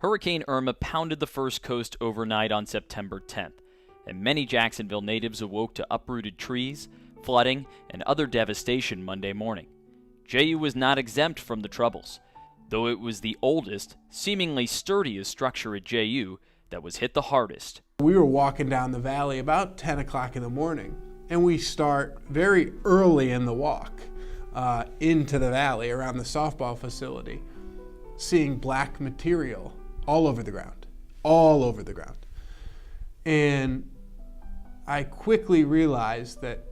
Hurricane Irma pounded the First Coast overnight on September 10th, and many Jacksonville natives awoke to uprooted trees, flooding, and other devastation Monday morning. JU was not exempt from the troubles, though it was the oldest, seemingly sturdiest structure at JU that was hit the hardest. We were walking down the valley about 10 o'clock in the morning, and we start very early in the walk into the valley around the softball facility, seeing black material all over the ground. And I quickly realized that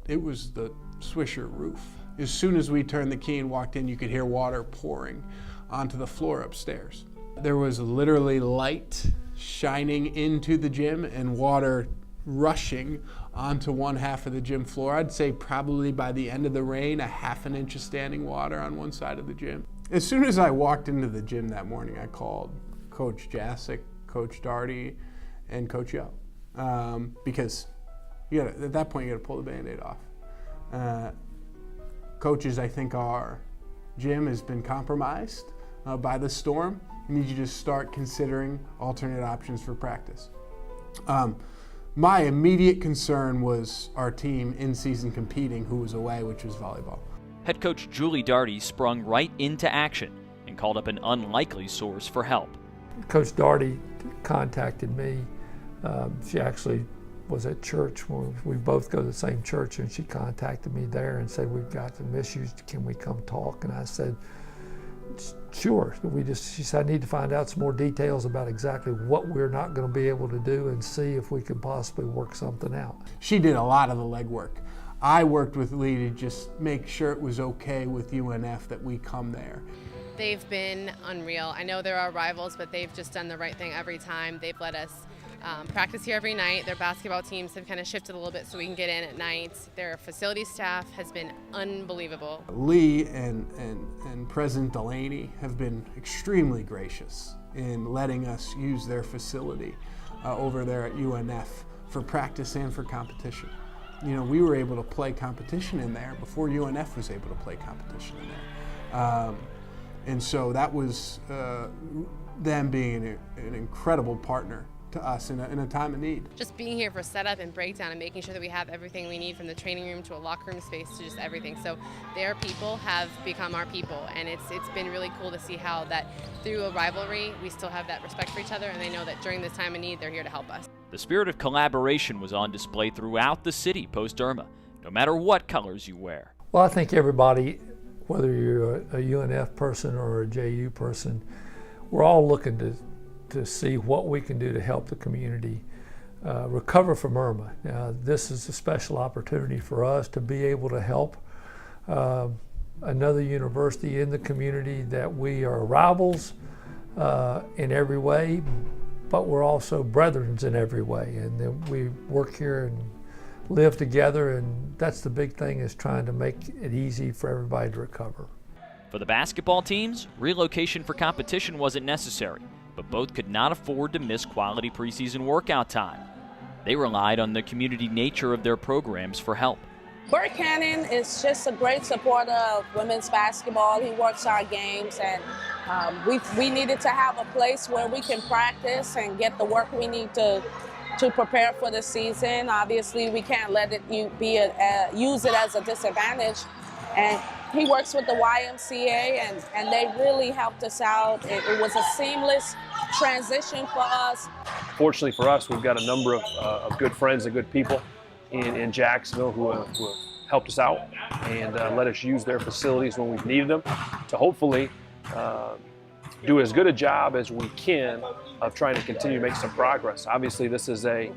it was the Swisher roof. As soon as we turned the key and walked in, you could hear water pouring onto the floor upstairs. There was literally light shining into the gym and water rushing onto one half of the gym floor. I'd say probably by the end of the rain, a half an inch of standing water on one side of the gym. As soon as I walked into the gym that morning, I called Coach Jasic, Coach Daugherty, and Coach Yo. Because at that point, you gotta pull the Band-Aid off. Coaches, I think our gym has been compromised by the storm. You need to just start considering alternate options for practice. My immediate concern was our team in season competing who was away, which was volleyball. Head coach Julie Daugherty sprung right into action and called up an unlikely source for help. Coach Daugherty contacted me. She actually was at church. We both go to the same church, and she contacted me there and said, "We've got some issues, can we come talk?" And I said, "Sure." She said, "I need to find out some more details about exactly what we're not going to be able to do and see if we can possibly work something out." She did a lot of the legwork. I worked with Lee to just make sure it was okay with UNF that we come there. They've been unreal. I know there are rivals, but they've just done the right thing every time. They've let us practice here every night. Their basketball teams have kind of shifted a little bit so we can get in at night. Their facility staff has been unbelievable. Lee and President Delaney have been extremely gracious in letting us use their facility over there at UNF for practice and for competition. You know, we were able to play competition in there before UNF was able to play competition in there. And so that was them being an incredible partner to us in a time of need. Just being here for setup and breakdown and making sure that we have everything we need, from the training room to a locker room space to just everything. So their people have become our people, and it's been really cool to see how that through a rivalry we still have that respect for each other, and they know that during this time of need they're here to help us. The spirit of collaboration was on display throughout the city post-Irma, no matter what colors you wear. Well, I think everybody, whether you're a UNF person or a JU person, we're all looking to see what we can do to help the community recover from Irma. This is a special opportunity for us to be able to help another university in the community that we are rivals in every way, but we're also brethren in every way. And then we work here and live together, and that's the big thing, is trying to make it easy for everybody to recover. For the basketball teams, relocation for competition wasn't necessary, but both could not afford to miss quality preseason workout time. They relied on the community nature of their programs for help. Bert Cannon is just a great supporter of women's basketball. He works our games, and we needed to have a place where we can practice and get the work we need to prepare for the season. Obviously, we can't let it use it as a disadvantage. And he works with the YMCA, and they really helped us out. It was a seamless transition for us. Fortunately for us, we've got a number of good friends and good people in Jacksonville who have helped us out and let us use their facilities when we've needed them to hopefully do as good a job as we can of trying to continue to make some progress. Obviously, this is a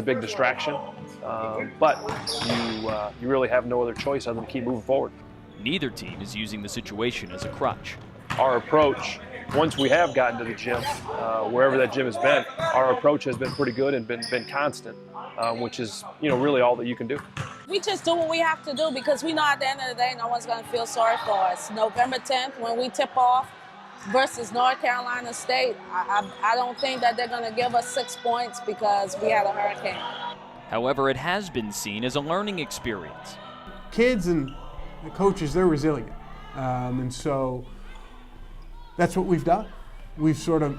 big distraction, but you really have no other choice other than keep moving forward. Neither team is using the situation as a crutch. Our approach, once we have gotten to the gym, wherever that gym has been, our approach has been pretty good and been constant, which is really all that you can do. We just do what we have to do, because we know at the end of the day no one's going to feel sorry for us. November 10th, when we tip off versus North Carolina State, I don't think that they're going to give us 6 points because we had a hurricane. However, it has been seen as a learning experience. Kids and the coaches, they're resilient. And so that's what we've done. We've sort of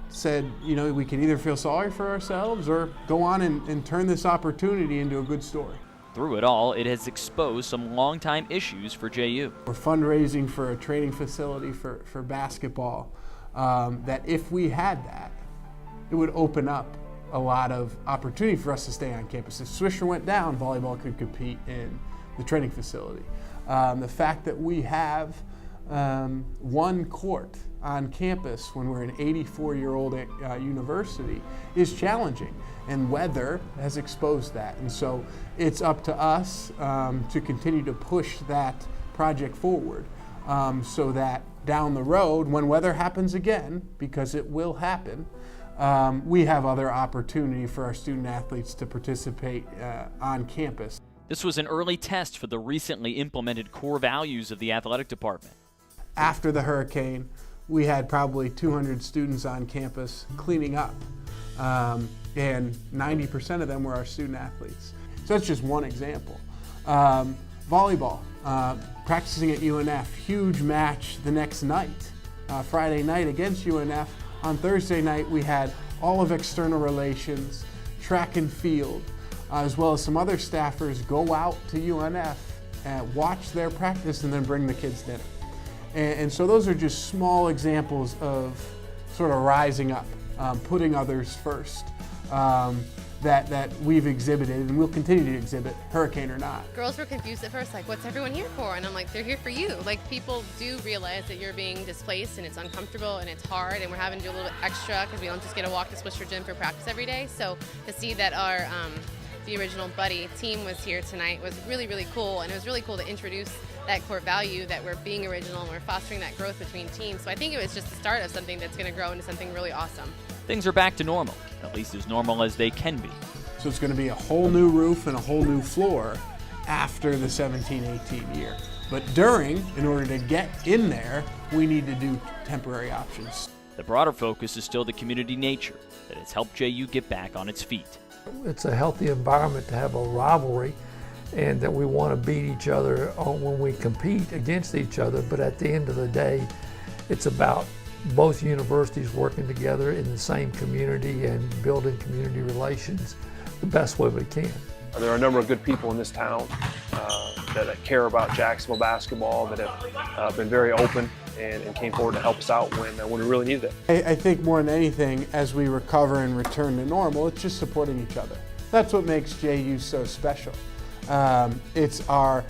said, you know, we can either feel sorry for ourselves or go on and turn this opportunity into a good story. Through it all, it has exposed some longtime issues for JU. We're fundraising for a training facility for basketball, that if we had that, it would open up a lot of opportunity for us to stay on campus. If Swisher went down, volleyball could compete in the training facility. The fact that we have one court on campus when we're an 84-year-old university is challenging, and weather has exposed that. And so it's up to us to continue to push that project forward so that down the road, when weather happens again, because it will happen, we have other opportunity for our student athletes to participate on campus. This was an early test for the recently implemented core values of the athletic department. After the hurricane, we had probably 200 students on campus cleaning up, and 90% of them were our student athletes. So that's just one example. Volleyball, practicing at UNF, huge match the next night, Friday night against UNF. On Thursday night, we had all of external relations, track and field, as well as some other staffers go out to UNF and watch their practice and then bring the kids dinner. And so those are just small examples of sort of rising up, putting others first, that we've exhibited and will continue to exhibit, hurricane or not. Girls were confused at first, like, what's everyone here for? And I'm like, they're here for you. Like, people do realize that you're being displaced and it's uncomfortable and it's hard, and we're having to do a little bit extra because we don't just get to walk to Swisher Gym for practice every day. So to see that our the original Buddy team was here tonight was really, really cool, and it was really cool to introduce that core value that we're being original and we're fostering that growth between teams. So I think it was just the start of something that's going to grow into something really awesome. Things are back to normal, at least as normal as they can be. So it's going to be a whole new roof and a whole new floor after the 17-18 year. But during, in order to get in there, we need to do temporary options. The broader focus is still the community nature that has helped JU get back on its feet. It's a healthy environment to have a rivalry, and that we want to beat each other when we compete against each other. But at the end of the day, it's about both universities working together in the same community and building community relations the best way we can. There are a number of good people in this town that care about Jacksonville basketball, that have been very open and came forward to help us out when we really needed it. I think more than anything, as we recover and return to normal, it's just supporting each other. That's what makes JU so special. It's our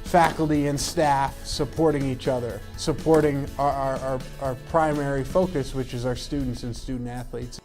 faculty and staff supporting each other, supporting our primary focus, which is our students and student athletes.